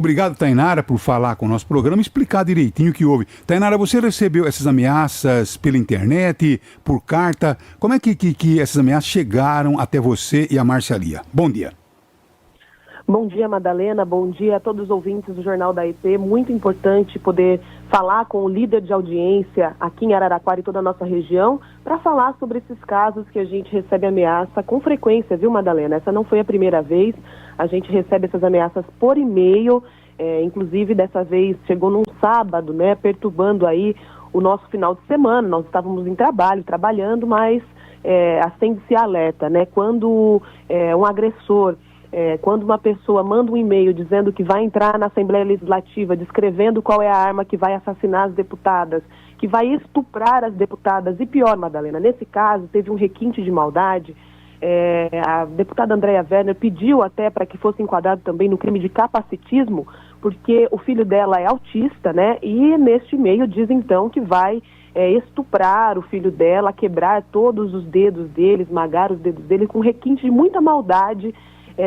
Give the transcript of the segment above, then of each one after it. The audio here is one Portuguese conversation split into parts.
Obrigado, Tainara, por falar com o nosso programa e explicar direitinho o que houve. Tainara, você recebeu essas ameaças pela internet, por carta? Como é que essas ameaças chegaram até você e a Márcia Lia? Bom dia. Bom dia, Madalena. Bom dia a todos os ouvintes do Jornal da EP. Muito importante poder falar com o líder de audiência aqui em Araraquara e toda a nossa região para falar sobre esses casos que a gente recebe ameaça com frequência, viu, Madalena? Essa não foi a primeira vez. A gente recebe essas ameaças por e-mail, inclusive dessa vez chegou num sábado, né, perturbando aí o nosso final de semana. Nós estávamos em trabalhando, mas acende-se alerta, né? Quando um agressor, quando uma pessoa manda um e-mail dizendo que vai entrar na Assembleia Legislativa, descrevendo qual é a arma que vai assassinar as deputadas, que vai estuprar as deputadas, e pior, Madalena, nesse caso teve um requinte de maldade. A deputada Andréa Werner pediu até para que fosse enquadrado também no crime de capacitismo, porque o filho dela é autista, né? E neste e-mail diz então que vai estuprar o filho dela, quebrar todos os dedos dele, esmagar os dedos dele, com requinte de muita maldade,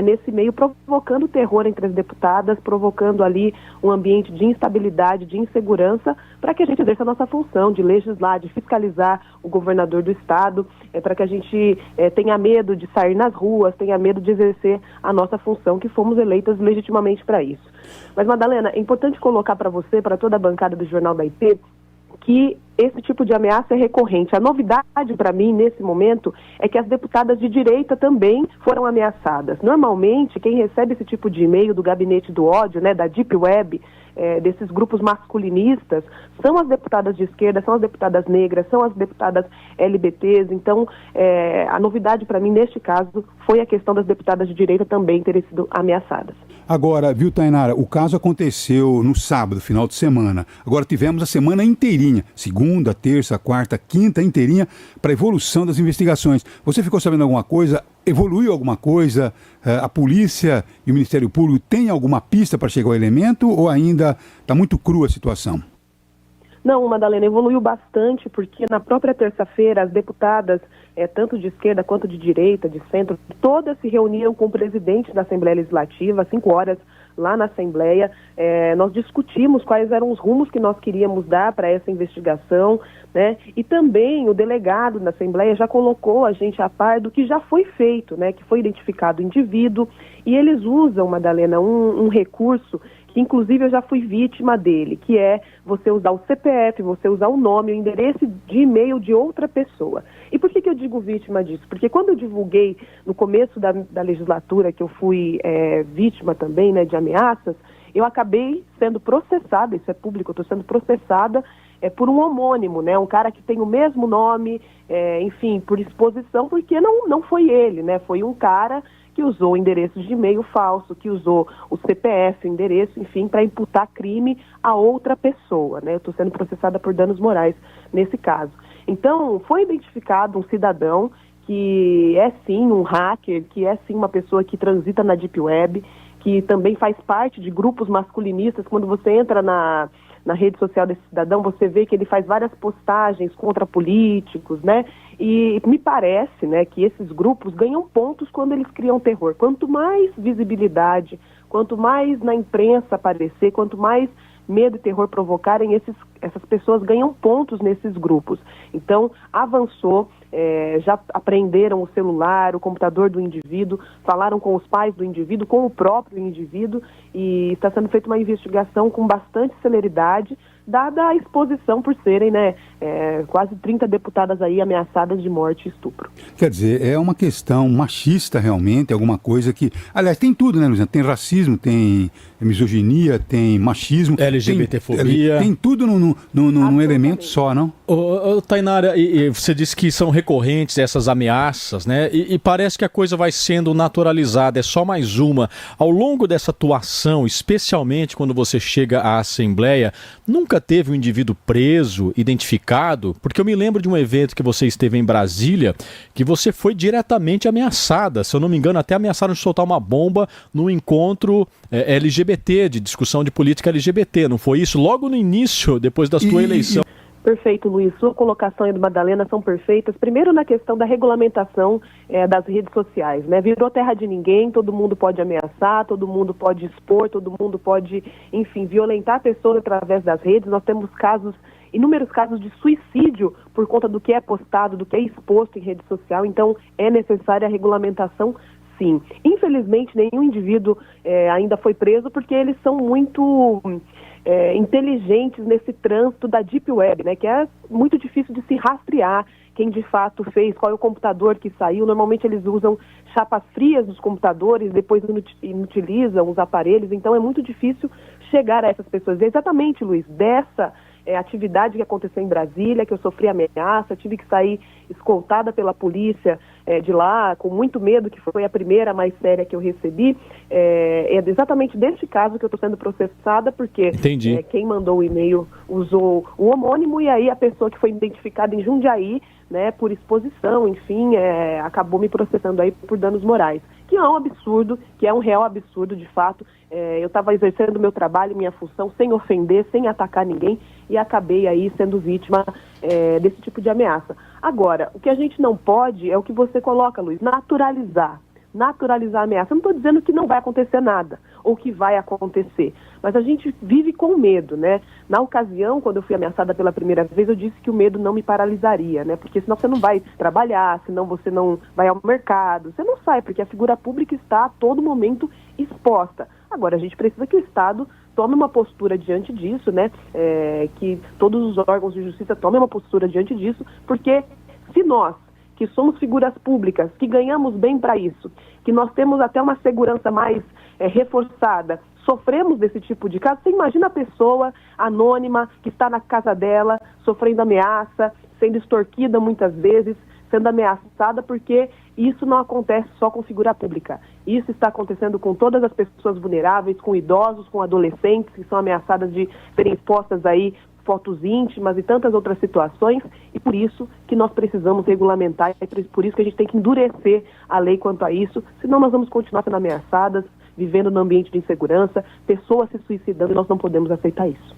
nesse meio, provocando terror entre as deputadas, provocando ali um ambiente de instabilidade, de insegurança, para que a gente exerça a nossa função de legislar, de fiscalizar o governador do estado, para que a gente tenha medo de sair nas ruas, tenha medo de exercer a nossa função, que fomos eleitas legitimamente para isso. Mas, Madalena, é importante colocar para você, para toda a bancada do Jornal da IP, que esse tipo de ameaça é recorrente. A novidade para mim, nesse momento, é que as deputadas de direita também foram ameaçadas. Normalmente, quem recebe esse tipo de e-mail do gabinete do ódio, né, da Deep Web, desses grupos masculinistas, são as deputadas de esquerda, são as deputadas negras, são as deputadas LBTs. Então, a novidade para mim, neste caso, foi a questão das deputadas de direita também terem sido ameaçadas. Agora, viu, Tainara, o caso aconteceu no sábado, final de semana. Agora tivemos a semana inteirinha, segunda, terça, quarta, quinta inteirinha, para a evolução das investigações. Você ficou sabendo alguma coisa? Evoluiu alguma coisa? A polícia e o Ministério Público têm alguma pista para chegar ao elemento ou ainda está muito crua a situação? Não, Madalena, evoluiu bastante, porque na própria terça-feira as deputadas, tanto de esquerda quanto de direita, de centro, todas se reuniram com o presidente da Assembleia Legislativa, às 5 horas, lá na Assembleia. Nós discutimos quais eram os rumos que nós queríamos dar para essa investigação, né? E também o delegado da Assembleia já colocou a gente a par do que já foi feito, né? Que foi identificado o indivíduo, e eles usam, Madalena, um recurso que inclusive eu já fui vítima dele, que é você usar o CPF, você usar o nome, o endereço de e-mail de outra pessoa. E por que eu digo vítima disso? Porque quando eu divulguei no começo da legislatura que eu fui vítima também, né, de ameaças, eu acabei sendo processada, isso é público, eu estou sendo processada por um homônimo, né, um cara que tem o mesmo nome, enfim, por exposição, porque não foi ele, né, foi um cara que usou o endereço de e-mail falso, que usou o CPF, o endereço, enfim, para imputar crime a outra pessoa, né? Eu estou sendo processada por danos morais nesse caso. Então, foi identificado um cidadão que é sim um hacker, que é sim uma pessoa que transita na Deep Web, que também faz parte de grupos masculinistas. Quando você entra na rede social desse cidadão, você vê que ele faz várias postagens contra políticos, né? E me parece, né, que esses grupos ganham pontos quando eles criam terror. Quanto mais visibilidade, quanto mais na imprensa aparecer, quanto mais medo e terror provocarem, essas pessoas ganham pontos nesses grupos. Então, avançou, já apreenderam o celular, o computador do indivíduo, falaram com os pais do indivíduo, com o próprio indivíduo, e está sendo feita uma investigação com bastante celeridade, dada a exposição por serem, né, quase 30 deputadas aí ameaçadas de morte e estupro. Quer dizer, é uma questão machista realmente, alguma coisa que... Aliás, tem tudo, né, Luciana? Tem racismo, tem misoginia, tem machismo... LGBTfobia... Tem tudo num elemento só, não? Tainara, e você disse que são recorrentes essas ameaças, né? E parece que a coisa vai sendo naturalizada, é só mais uma. Ao longo dessa atuação, especialmente quando você chega à Assembleia, nunca teve um indivíduo preso, identificado? Porque eu me lembro de um evento que você esteve em Brasília, que você foi diretamente ameaçada. Se eu não me engano, até ameaçaram de soltar uma bomba no encontro LGBT, de discussão de política LGBT. Não foi isso? Logo no início, depois da sua eleição. Perfeito, Luiz. Sua colocação e do Madalena são perfeitas. Primeiro, na questão da regulamentação das redes sociais, né? Virou terra de ninguém, todo mundo pode ameaçar, todo mundo pode expor, todo mundo pode, enfim, violentar pessoas através das redes. Nós temos inúmeros casos de suicídio por conta do que é postado, do que é exposto em rede social. Então, é necessária a regulamentação, sim. Infelizmente, nenhum indivíduo ainda foi preso porque eles são muito inteligentes nesse trânsito da Deep Web, né, que é muito difícil de se rastrear quem de fato fez, qual é o computador que saiu. Normalmente eles usam chapas frias dos computadores, depois inutilizam os aparelhos, então é muito difícil chegar a essas pessoas. E exatamente, Luiz, dessa atividade que aconteceu em Brasília, que eu sofri ameaça, tive que sair escoltada pela polícia de lá, com muito medo, que foi a primeira mais séria que eu recebi. É exatamente deste caso que eu estou sendo processada, porque quem mandou o e-mail usou o homônimo, e aí a pessoa que foi identificada em Jundiaí, né, por exposição, enfim, acabou me processando aí por danos morais, que é um absurdo, que é um real absurdo, de fato. Eu estava exercendo o meu trabalho, minha função, sem ofender, sem atacar ninguém, e acabei aí sendo vítima desse tipo de ameaça. Agora, o que a gente não pode é o que você coloca, Luiz, naturalizar a ameaça. Eu não estou dizendo que não vai acontecer nada, ou que vai acontecer, mas a gente vive com medo, né? Na ocasião, quando eu fui ameaçada pela primeira vez, eu disse que o medo não me paralisaria, né? Porque senão você não vai trabalhar, senão você não vai ao mercado, você não sai, porque a figura pública está a todo momento exposta. Agora, a gente precisa que o Estado tome uma postura diante disso, né? Que todos os órgãos de justiça tomem uma postura diante disso, porque se nós, que somos figuras públicas, que ganhamos bem para isso, que nós temos até uma segurança mais reforçada, sofremos desse tipo de caso, você imagina a pessoa anônima que está na casa dela, sofrendo ameaça, sendo extorquida muitas vezes, sendo ameaçada, porque isso não acontece só com figura pública. Isso está acontecendo com todas as pessoas vulneráveis, com idosos, com adolescentes que são ameaçadas de serem expostas aí fotos íntimas e tantas outras situações, e por isso que nós precisamos regulamentar, e por isso que a gente tem que endurecer a lei quanto a isso, senão nós vamos continuar sendo ameaçadas, vivendo num ambiente de insegurança, pessoas se suicidando, e nós não podemos aceitar isso.